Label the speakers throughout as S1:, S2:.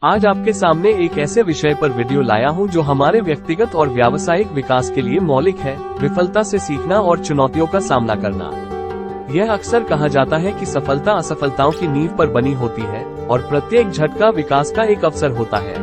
S1: आज आपके सामने एक ऐसे विषय पर वीडियो लाया हूं जो हमारे व्यक्तिगत और व्यावसायिक विकास के लिए मौलिक है, विफलता से सीखना और चुनौतियों का सामना करना। यह अक्सर कहा जाता है कि सफलता असफलताओं की नींव पर बनी होती है और प्रत्येक झटका विकास का एक अवसर होता है।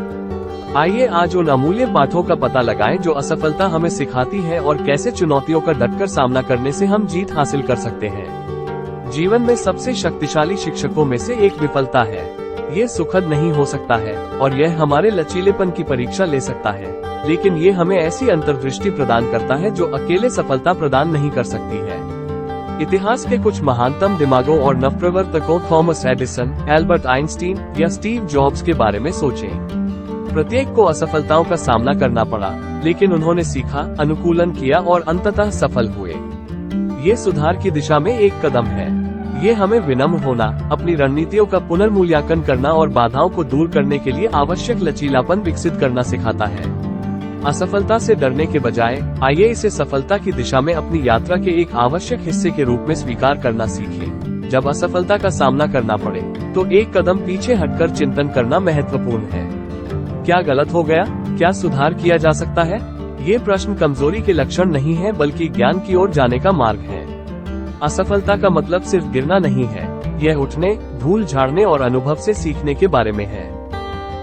S1: आइए आज उन अमूल्य पाठों का पता लगाएं जो असफलता हमें सिखाती है और कैसे चुनौतियों का डटकर सामना करने से हम जीत हासिल कर सकते हैं। जीवन में सबसे शक्तिशाली शिक्षकों में से एक विफलता है। ये सुखद नहीं हो सकता है और यह हमारे लचीलेपन की परीक्षा ले सकता है, लेकिन ये हमें ऐसी अंतर्दृष्टि प्रदान करता है जो अकेले सफलता प्रदान नहीं कर सकती है। इतिहास के कुछ महानतम दिमागों और नवप्रवर्तकों थॉमस एडिसन, एल्बर्ट आइंस्टीन या स्टीव जॉब्स के बारे में सोचें। प्रत्येक को असफलताओं का सामना करना पड़ा, लेकिन उन्होंने सीखा, अनुकूलन किया और अंततः सफल हुए। ये सुधार की दिशा में एक कदम है। ये हमें विनम्र होना, अपनी रणनीतियों का पुनर्मूल्यांकन करना और बाधाओं को दूर करने के लिए आवश्यक लचीलापन विकसित करना सिखाता है। असफलता से डरने के बजाय आइए इसे सफलता की दिशा में अपनी यात्रा के एक आवश्यक हिस्से के रूप में स्वीकार करना सीखें। जब असफलता का सामना करना पड़े, तो एक कदम पीछे हटकर चिंतन करना महत्वपूर्ण है। क्या गलत हो गया? क्या सुधार किया जा सकता है? ये प्रश्न कमजोरी के लक्षण नहीं है, बल्कि ज्ञान की ओर जाने का मार्ग है। असफलता का मतलब सिर्फ गिरना नहीं है, यह उठने, धूल झाड़ने और अनुभव से सीखने के बारे में है।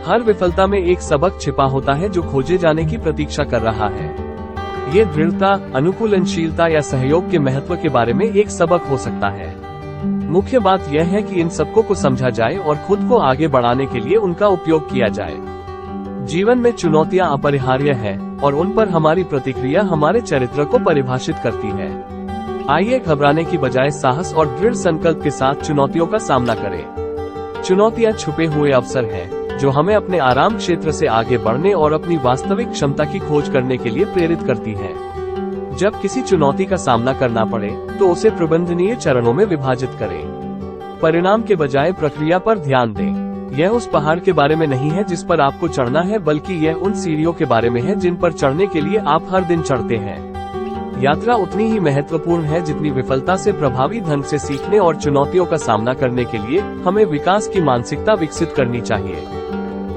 S1: हर विफलता में एक सबक छिपा होता है जो खोजे जाने की प्रतीक्षा कर रहा है। ये दृढ़ता, अनुकूलनशीलता या सहयोग के महत्व के बारे में एक सबक हो सकता है। मुख्य बात यह है कि इन सबकों को समझा जाए और खुद को आगे बढ़ाने के लिए उनका उपयोग किया जाए। जीवन में चुनौतियां अपरिहार्य है और उन पर हमारी प्रतिक्रिया हमारे चरित्र को परिभाषित करती है। आइए घबराने की बजाय साहस और दृढ़ संकल्प के साथ चुनौतियों का सामना करें। चुनौतियां छुपे हुए अवसर हैं, जो हमें अपने आराम क्षेत्र से आगे बढ़ने और अपनी वास्तविक क्षमता की खोज करने के लिए प्रेरित करती हैं। जब किसी चुनौती का सामना करना पड़े, तो उसे प्रबंधनीय चरणों में विभाजित करें। परिणाम के बजाय प्रक्रिया पर ध्यान दें। यह उस पहाड़ के बारे में नहीं है जिस पर आपको चढ़ना है, बल्कि यह उन सीढ़ियों के बारे में है जिन पर चढ़ने के लिए आप हर दिन चढ़ते हैं। यात्रा उतनी ही महत्वपूर्ण है जितनी विफलता से प्रभावी ढंग से सीखने और चुनौतियों का सामना करने के लिए हमें विकास की मानसिकता विकसित करनी चाहिए।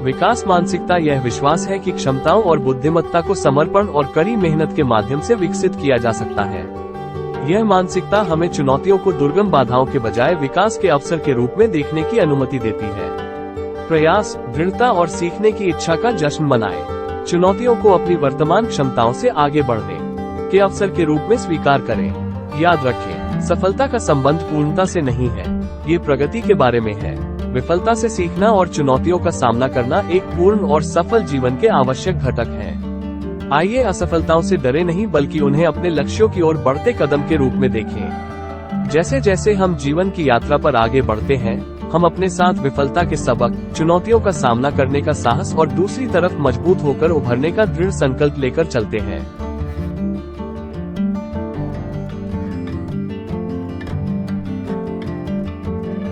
S1: विकास मानसिकता यह विश्वास है कि क्षमताओं और बुद्धिमत्ता को समर्पण और कड़ी मेहनत के माध्यम से विकसित किया जा सकता है। यह मानसिकता हमें चुनौतियों को दुर्गम बाधाओं के बजाय विकास के अवसर के रूप में देखने की अनुमति देती है। प्रयास, दृढ़ता और सीखने की इच्छा का जश्न मनाएं। चुनौतियों को अपनी वर्तमान क्षमताओं से आगे बढ़ने के अवसर के रूप में स्वीकार करें। याद रखें, सफलता का संबंध पूर्णता से नहीं है, ये प्रगति के बारे में है। विफलता से सीखना और चुनौतियों का सामना करना एक पूर्ण और सफल जीवन के आवश्यक घटक हैं। आइए असफलताओं से डरे नहीं, बल्कि उन्हें अपने लक्ष्यों की ओर बढ़ते कदम के रूप में देखें। जैसे जैसे हम जीवन की यात्रा पर आगे बढ़ते हैं, हम अपने साथ विफलता के सबक, चुनौतियों का सामना करने का साहस और दूसरी तरफ मजबूत होकर उभरने का दृढ़ संकल्प लेकर चलते हैं।